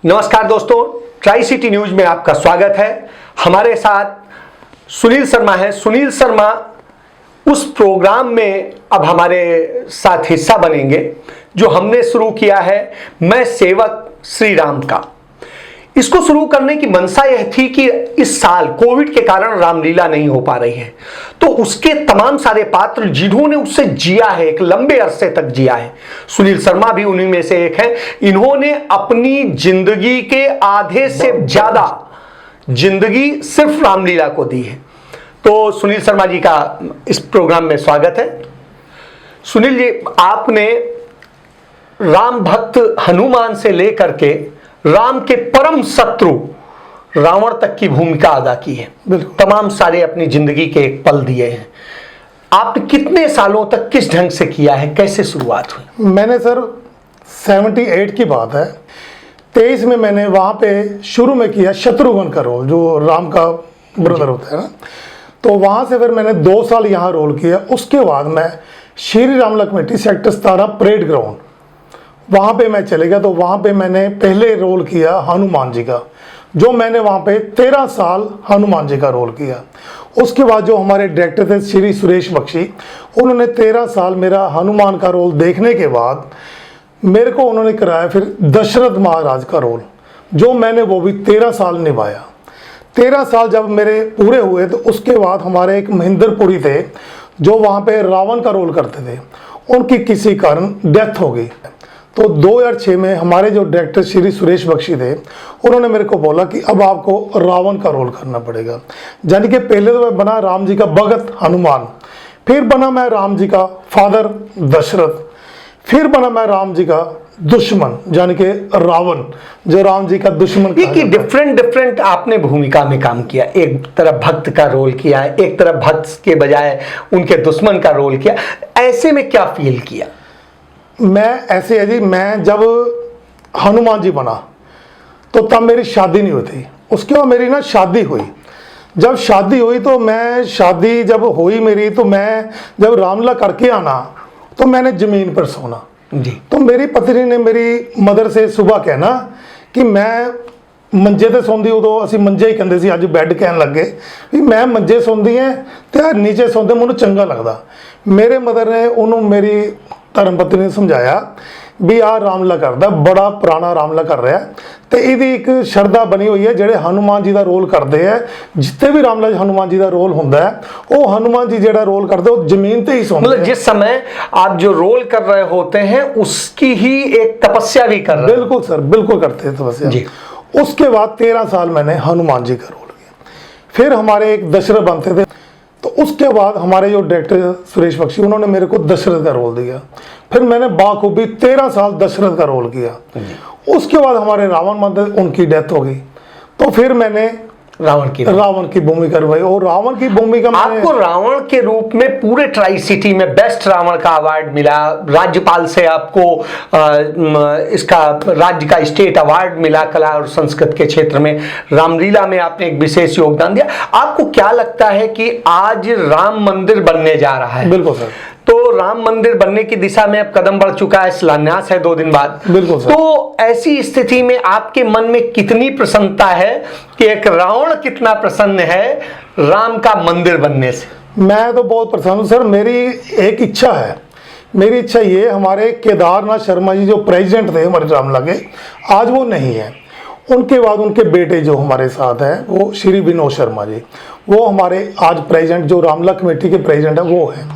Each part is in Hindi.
नमस्कार दोस्तों, ट्राई सिटी न्यूज में आपका स्वागत है। हमारे साथ सुनील शर्मा है। सुनील शर्मा उस प्रोग्राम में अब हमारे साथ हिस्सा बनेंगे जो हमने शुरू किया है, मैं सेवक श्री राम का। इसको शुरू करने की मंशा यह थी कि इस साल कोविड के कारण रामलीला नहीं हो पा रही है, तो उसके तमाम सारे पात्र जिन्होंने उससे जिया है, एक लंबे अरसे तक जिया है, सुनील शर्मा भी उन्हीं में से एक है। इन्होंने अपनी जिंदगी के आधे से ज्यादा जिंदगी सिर्फ रामलीला को दी है। तो सुनील शर्मा जी का इस प्रोग्राम में स्वागत है। सुनील जी, आपने राम भक्त हनुमान से लेकर के राम के परम शत्रु रावण तक की भूमिका अदा की है। तमाम सारे अपनी जिंदगी के एक पल दिए हैं। आपने कितने सालों तक किस ढंग से किया है, कैसे शुरुआत हुई? मैंने सर 78 की बात है, 23 में मैंने वहाँ पे शुरू में किया शत्रुघ्न का रोल, जो राम का ब्रदर होता है ना। तो वहाँ से फिर मैंने 2 साल यहाँ रोल किया। उसके बाद मैं श्री रामला कमेटी सेक्टर 17 परेड ग्राउंड, वहाँ पे मैं चले गया। तो वहाँ पे मैंने पहले रोल किया हनुमान जी का, जो मैंने वहाँ पे 13 साल हनुमान जी का रोल किया। उसके बाद जो हमारे डायरेक्टर थे श्री सुरेश बख्शी, उन्होंने 13 साल मेरा हनुमान का रोल देखने के बाद मेरे को उन्होंने कराया फिर दशरथ महाराज का रोल, जो मैंने वो भी 13 साल निभाया। 13 साल जब मेरे पूरे हुए तो उसके बाद हमारे एक महेंद्रपुरी थे जो वहाँ पे रावण का रोल करते थे, उनकी किसी कारण डेथ हो गई। तो 2006 में हमारे जो डायरेक्टर श्री सुरेश बख्शी थे, उन्होंने मेरे को बोला कि अब आपको रावण का रोल करना पड़ेगा। यानी कि पहले तो मैं बना राम जी का भगत हनुमान, फिर बना मैं राम जी का फादर दशरथ, फिर बना मैं राम जी का दुश्मन यानी कि रावण, जो राम जी का दुश्मन। कि डिफरेंट आपने भूमिका में काम किया। एक तरफ भक्त का रोल किया, एक तरफ भक्त के बजाय उनके दुश्मन का रोल किया। ऐसे में क्या फील किया? मैं ऐसे है जी, मैं जब हनुमान जी बना तो तब मेरी शादी नहीं हुई थी। उसके बाद मेरी ना शादी हुई। जब शादी हुई तो मैं शादी जब हुई मेरी, तो मैं जब रामलीला करके आना तो मैंने ज़मीन पर सोना जी। तो मेरी पत्नी ने मेरी मदर से सुबह कहना कि मैं मंजे ते सौंदी, उदों असीं मंजे ही कहंदे सी, अज बैड कहन लगे भी मैं मंजे सौंदी है तो नीचे सौंदे मैनूं चंगा लगदा। मेरे मदर ने उन्होंने मेरी धर्म पत्नी ने समझाया भी आ रामलीला करदा, बड़ा पुराना रामलीला कर रहा है, तो ਇਹਦੀ एक शरधा बनी हुई है। ਜਿਹੜੇ हनुमान जी का रोल करते हैं, जितने भी रामलीला हनुमान जी का रोल होंदा है, वो हनुमान जी ਜਿਹੜਾ रोल करते वो जमीन ते ही सौंदे। मतलब जिस समय आप जो रोल कर रहे होते हैं उसकी ही एक तपस्या भी कर रहे हैं। बिल्कुल सर, बिल्कुल करते हैं तपस्या जी। उसके बाद 13 साल मैंने हनुमान जी का रोल किया। फिर हमारे एक दशरथ बनते थे, तो उसके बाद हमारे जो डायरेक्टर सुरेश बख्शी, उन्होंने मेरे को दशरथ का रोल दिया। फिर मैंने बाखूबी 13 साल दशरथ का रोल किया। उसके बाद हमारे रावण मंदिर, उनकी डेथ हो गई, तो फिर मैंने रावण की भूमिका निभाई। और रावण की भूमिका आपको रावण के रूप में पूरे ट्राई सिटी में बेस्ट रावण का अवार्ड मिला। राज्यपाल से आपको इसका राज्य का स्टेट अवार्ड मिला। कला और संस्कृति के क्षेत्र में रामलीला में आपने एक विशेष योगदान दिया। आपको क्या लगता है कि आज राम मंदिर बनने जा रहा है? बिल्कुल सर। तो राम मंदिर बनने की दिशा में अब कदम बढ़ चुका है, शिलान्यास है 2 दिन बाद। बिल्कुल सर। तो ऐसी स्थिति में आपके मन में कितनी प्रसन्नता है कि एक रावण कितना प्रसन्न है राम का मंदिर बनने से? मैं तो बहुत प्रसन्न हूं सर। मेरी एक इच्छा है, मेरी इच्छा ये, हमारे केदारनाथ शर्मा जी जो प्रेसिडेंट थे हमारे रामलीला के, आज वो नहीं है। उनके बाद उनके बेटे जो हमारे साथ हैं, वो श्री विनोद शर्मा जी, वो हमारे आज प्रेसिडेंट, जो रामलीला कमेटी के प्रेसिडेंट है वो है।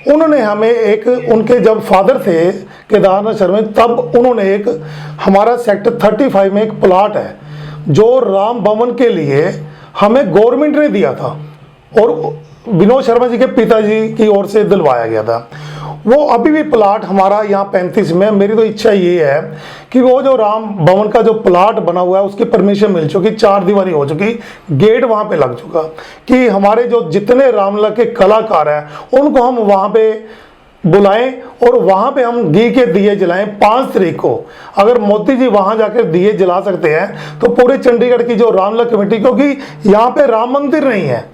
उन्होंने हमें एक, उनके जब फादर थे केदारनाथ शर्मा, तब उन्होंने एक हमारा सेक्टर 35 में एक प्लाट है जो राम भवन के लिए हमें गवर्नमेंट ने दिया था, और विनोद शर्मा जी के पिताजी की ओर से दिलवाया गया था। वो अभी भी प्लाट हमारा यहाँ 35 में। मेरी तो इच्छा ये है कि वो जो राम भवन का जो प्लाट बना हुआ है उसकी परमिशन मिल चुकी, 4 दीवारी हो चुकी, गेट वहाँ पे लग चुका, कि हमारे जो जितने रामलीला के कलाकार हैं उनको हम वहाँ पे बुलाएं और वहाँ पे हम घी के दिए जलाएं। 5 तारीख को अगर मोदी जी वहाँ जाकर दिए जला सकते हैं तो पूरे चंडीगढ़ की जो रामलीला कमेटी, क्योंकि यहाँ पे राम मंदिर नहीं है,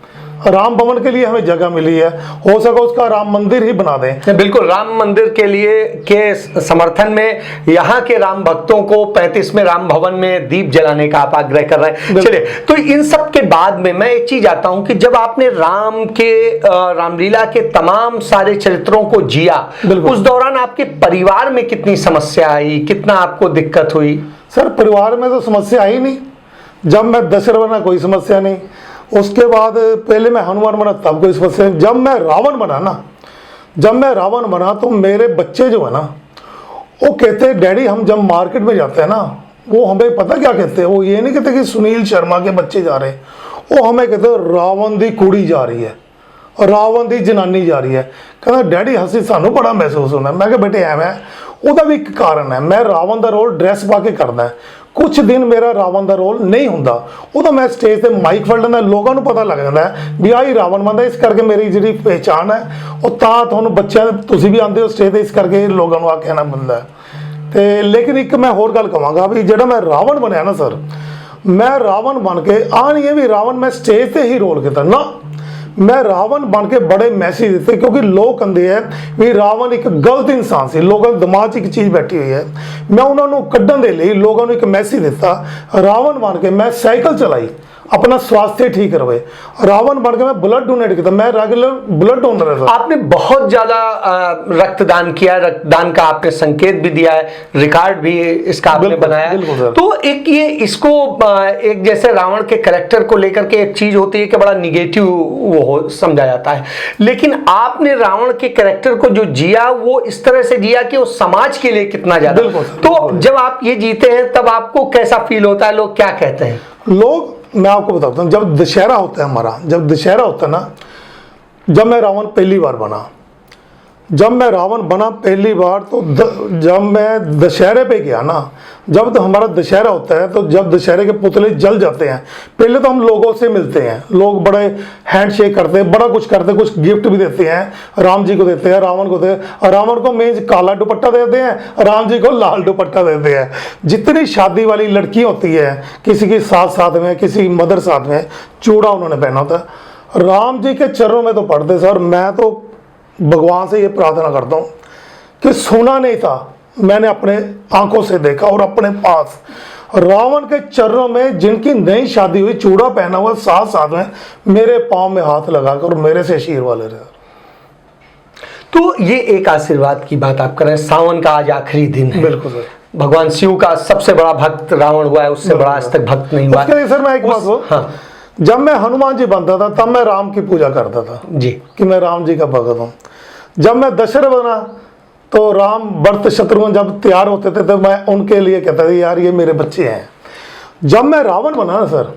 राम भवन के लिए हमें जगह मिली है, हो सका उसका राम मंदिर ही बना दें। बिल्कुल, राम मंदिर के लिए के समर्थन में यहाँ के राम भक्तों को 35वें राम भवन में दीप जलाने का आप आग्रह कर रहे हैं। चलिए, तो इन सब के बाद में मैं एक चीज आता हूं कि जब आपने रामलीला के तमाम सारे चरित्रों को जिया, उस दौरान आपके परिवार में कितनी समस्या आई, कितना आपको दिक्कत हुई? सर परिवार में तो समस्या आई नहीं। जब मैं दशरथ बना कोई समस्या नहीं, उसके बाद पहले मैं हनुमान बना तब कोई समस्या नहीं। जब मैं रावण बना तो मेरे बच्चे जो है ना, वो कहते हैं डैडी हम जब मार्केट में जाते हैं ना, वो हमें पता क्या कहते हैं, वो ये नहीं कहते कि सुनील शर्मा के बच्चे जा रहे हैं, वो हमें कहते हैं रावण दी कुड़ी जा रही है, रावण दी जनानी जा रही है। कहना डैडी हसी सानू बड़ा महसूस होना। मैं कहा बेटे एवं ਉਹਦਾ भी एक कारण है, मैं रावण का रोल ड्रैस पा के करना है। कुछ दिन मेरा रावण का रोल नहीं होंदा, ਉਹਦਾ मैं स्टेज ਤੇ माइक फड़ ਲੈਂਦਾ, लोगों ਨੂੰ पता लग जाता है भी ਆਹ ਹੀ ਰਾਵਣ ਬੰਦਾ। इस करके मेरी ਜਿਹੜੀ पहचान है ਉਹ ਤਾਂ ਤੁਹਾਨੂੰ ਬੱਚਿਆਂ ਤੁਸੀਂ ਵੀ ਆਉਂਦੇ ਹੋ स्टेज ਤੇ, इस करके लोगों ਨੂੰ ਆ ਕਹਿਣਾ ਬੰਦਾ है। ਤੇ लेकिन एक मैं होर गल कहांगा भी ਜਿਹੜਾ मैं रावण बनया ना सर, मैं रावण बन के आ नहीं है भी रावण मैं स्टेज ਤੇ ही रोल किया ना, मैं रावण बन के बड़े मैसेज दिते। क्योंकि लोग कहते हैं भी रावण एक गलत इंसान से, लोगों के दिमाग एक चीज़ बैठी हुई है। मैं उन्होंने कढ़न के लिए लोगों ने एक मैसेज दिता, रावण बन के मैं साइकिल चलाई अपना स्वास्थ्य ठीक रहे, रावण बन के मैं ब्लड डोनेट किया, मैं रेगुलर ब्लड डोनर है। आपने बहुत ज्यादा रक्तदान किया, रक्तदान का आपने संकेत भी दिया है, रिकॉर्ड भी इसका आपने बनाया है। तो एक ये इसको एक जैसे रावण के कैरेक्टर को लेकर के एक चीज होती है कि बड़ा निगेटिव वो समझा जाता है, लेकिन आपने रावण के कैरेक्टर को जो जिया वो इस तरह से जिया कि वो समाज के लिए कितना ज्यादा। तो जब आप ये जीते हैं तब आपको कैसा फील होता है, लोग क्या कहते हैं? लोग, मैं आपको बताता हूँ, जब दशहरा होता है हमारा, जब दशहरा होता है ना, जब मैं रावण पहली बार बना, जब मैं रावण बना पहली बार, तो जब मैं दशहरे पे गया ना, जब तो हमारा दशहरा होता है, तो जब दशहरे के पुतले जल जाते हैं, पहले तो हम लोगों से मिलते हैं, लोग बड़े हैंडशेक करते हैं, बड़ा कुछ करते हैं, कुछ गिफ्ट भी देते हैं, राम जी को देते हैं, रावण को देते हैं। रावण को मीन्स काला दुपट्टा देते हैं, राम जी को लाल दुपट्टा देते हैं। जितनी शादी वाली लड़की होती है, किसी की साथ साथ में, किसी की मदर साथ में, चूड़ा उन्होंने पहना होता है। राम जी के चरणों में तो पढ़ते सर, मैं तो भगवान से ये प्रार्थना करता हूँ कि सुना नहीं था, मैंने अपने आंखों से देखा और अपने पास रावण के चरणों में जिनकी नई शादी हुई, चूड़ा पहना हुआ, साथ साथ में मेरे पाँव में हाथ लगाकर मेरे से आशीर्वाद ले रहे। तो ये एक आशीर्वाद की बात आप कर रहे हैं। सावन का आज आखिरी दिन है, बिल्कुल सर। भगवान शिव का सबसे बड़ा भक्त रावण हुआ है, उससे बड़ा आज तक भक्त नहीं हुआ। सर मैं एक बात बोल, हाँ जब मैं हनुमान जी बनता था तब मैं राम की पूजा करता था जी, कि मैं राम जी का भगत हूँ। जब मैं दशरथ बना तो राम भरत शत्रुघ्न जब तैयार होते थे तो मैं उनके लिए कहता था यार ये मेरे बच्चे हैं। जब मैं रावण बना ना सर,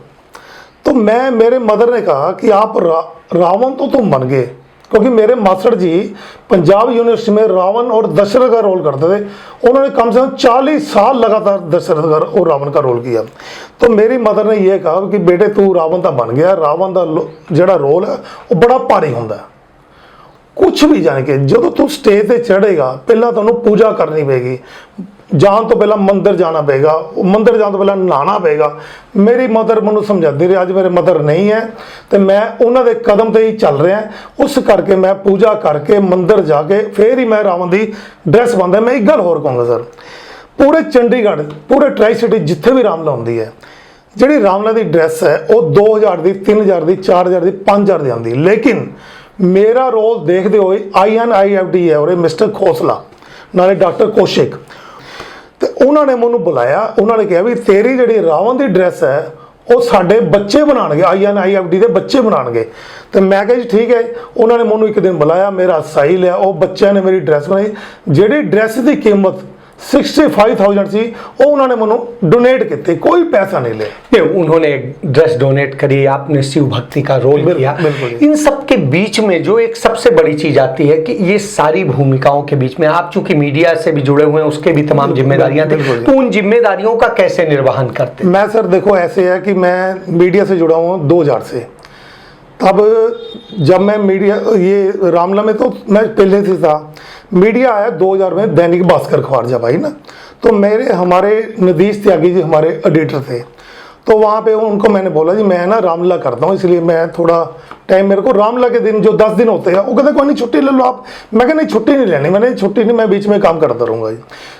तो मेरे मदर ने कहा कि आप रावण तो तुम बन गए, क्योंकि मेरे मास्टर जी पंजाब यूनिवर्सिटी में रावण और दशरथ का रोल करते थे। उन्होंने कम से कम 40 साल लगातार दशरथ का और रावण का रोल किया। तो मेरी मदर ने यह कहा कि बेटे तू रावण तो बन गया, रावण का जोड़ा रोल है वो बड़ा भारी होंदा है। कुछ भी जाने के जो तू स्टेज से चढ़ेगा, पहला तुहानू पूजा करनी पेगी, जान तो पहला मंदिर जाना पेगा, मंदिर जान तो पहला नहाना पेगा। मेरी मदर मैनू समझाती रही, अज मेरे मदर नहीं है तो मैं उन्होंने कदम से ही चल रहा है, उस करके मैं पूजा करके मंदिर जाके फिर ही मैं रावण की ड्रैस बनता। मैं एक गल होर कहूँगा सर, पूरे चंडीगढ़, पूरे ट्राई सिटी जिथे भी रामलीला होंदी है, जी रामलीला की ड्रैस है वो 2000 की, 3000 की, 4000 की, 5000 की आती। लेकिन मेरा रोल देखते हुए INIFD है और मिस्टर खोसला नाले डॉक्टर कौशिक, तो उन्होंने मैनू बुलाया, उन्होंने कहा भी तेरी जी रावण की ड्रैस है वो साडे बच्चे बनाएंगे, INIFD के बच्चे बनाएंगे। तो मैं कहा जी ठीक है। उन्होंने मैनू एक दिन बुलाया, मेरा सही लिया, वो बच्चों ने मेरी ड्रैस बनाई, जी ड्रैस की कीमत 65,000 सी, वो उन्होंने मैनू डोनेट की, कोई पैसा नहीं ले। उन्होंने ड्रेस डोनेट करी, आपने शिव भक्ति का रोल किया। इन सब के बीच में जो एक सबसे बड़ी चीज आती है कि ये सारी भूमिकाओं के बीच में आप चूंकि मीडिया से भी जुड़े हुए हैं, उसके भी तमाम जिम्मेदारियां थी, तो उन जिम्मेदारियों का कैसे निर्वहन करते? मैं सर देखो ऐसे है कि मैं मीडिया से जुड़ा हुआ 2000 से, तब जब मैं मीडिया ये रामलीला में तो मैं पहले से था, मीडिया आया 2000 में, दैनिक भास्कर अखबार जब आई ना, तो हमारे नदीश त्यागी जी हमारे एडिटर थे। तो वहाँ पे उनको मैंने बोला जी मैं ना रामलीला करता हूँ, इसलिए मैं थोड़ा टाइम मेरे को रामलीला के दिन जो 10 दिन होते हैं, वो कहते कोई नहीं छुट्टी ले लो आप। मैं कहा नहीं छुट्टी नहीं लेनी, मैंने छुट्टी नहीं, मैं बीच में काम करता रहूँगा जी।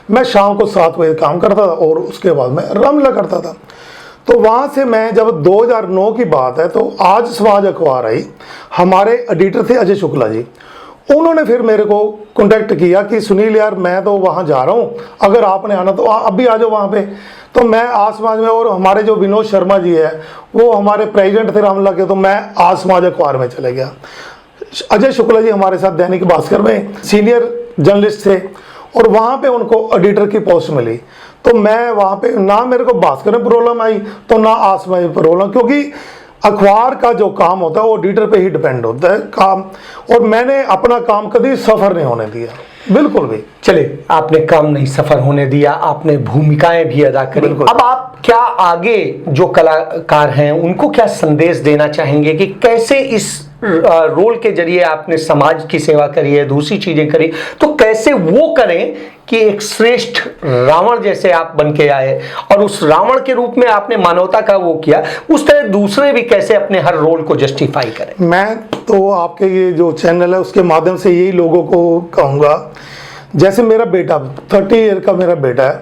मैं शाम को 7 बजे काम करता था और उसके बाद मैं रामलीला करता था। तो वहाँ से मैं जब 2009 की बात है, तो आज समाज अखबार आई, हमारे एडिटर थे अजय शुक्ला जी, उन्होंने फिर मेरे को कांटेक्ट किया कि सुनील यार मैं तो वहाँ जा रहा हूँ, अगर आपने आना तो अभी आ जाओ वहाँ पे। तो मैं आज समाज में, और हमारे जो विनोद शर्मा जी है वो हमारे प्रेसिडेंट थे रामलीला के, तो मैं आज समाज अखबार में चले गया। अजय शुक्ला जी हमारे साथ दैनिक भास्कर में सीनियर जर्नलिस्ट थे और वहाँ पे उनको एडिटर की पोस्ट मिली। तो मैं वहाँ पे ना मेरे को भास्कर में प्रॉब्लम आई तो ना आज समाज में प्रॉब्लम, क्योंकि अखबार का जो काम होता है वो एडिटर पे ही डिपेंड होता है काम, और मैंने अपना काम कभी सफर नहीं होने दिया, बिल्कुल भी। चले, आपने काम नहीं सफर होने दिया, आपने भूमिकाएं भी अदा करी। अब आप क्या आगे जो कलाकार हैं उनको क्या संदेश देना चाहेंगे कि कैसे इस रोल के जरिए आपने समाज की सेवा करी है, दूसरी चीजें करी, तो कैसे वो करें कि एक श्रेष्ठ रावण जैसे आप बन के आए और उस रावण के रूप में आपने मानवता का वो किया, उस तरह दूसरे भी कैसे अपने हर रोल को जस्टिफाई करें। मैं तो आपके ये जो चैनल है उसके माध्यम से यही लोगों को कहूँगा, जैसे मेरा बेटा 30 ईयर का मेरा बेटा है,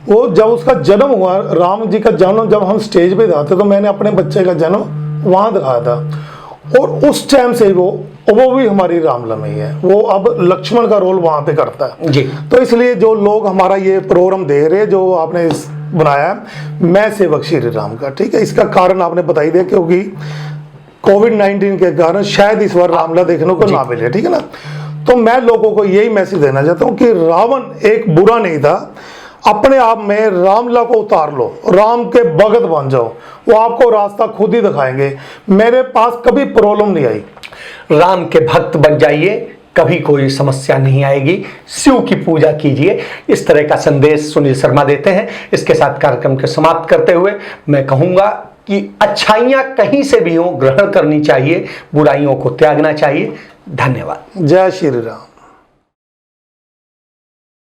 वो जब उसका जन्म हुआ, राम जी का जन्म जब हम स्टेज पे जाते तो मैंने अपने बच्चे का जन्म वहाँ दिखाया था, और उस टाइम से वो भी हमारी रामलीला में ही है, वो अब लक्ष्मण का रोल वहाँ पे करता है जी। तो इसलिए जो लोग हमारा ये प्रोग्राम देख रहे हैं जो आपने बनाया, मैं सेवक श्री राम का, ठीक है, इसका कारण आपने बता ही दिया, क्योंकि कोविड-19 के कारण शायद इस बार रामलीला देखने को ना मिले, ठीक है ना। तो मैं लोगों को यही मैसेज देना चाहता हूँ कि रावण एक बुरा नहीं था, अपने आप में रामलीला को उतार लो, राम के भगत बन जाओ, वो आपको रास्ता खुद ही दिखाएंगे। मेरे पास कभी प्रॉब्लम नहीं आई, राम के भक्त बन जाइए, कभी कोई समस्या नहीं आएगी, शिव की पूजा कीजिए, इस तरह का संदेश सुनील शर्मा देते हैं। इसके साथ कार्यक्रम के समाप्त करते हुए मैं कहूँगा कि अच्छाइयाँ कहीं से भी हों ग्रहण करनी चाहिए, बुराइयों को त्यागना चाहिए। धन्यवाद। जय श्री राम।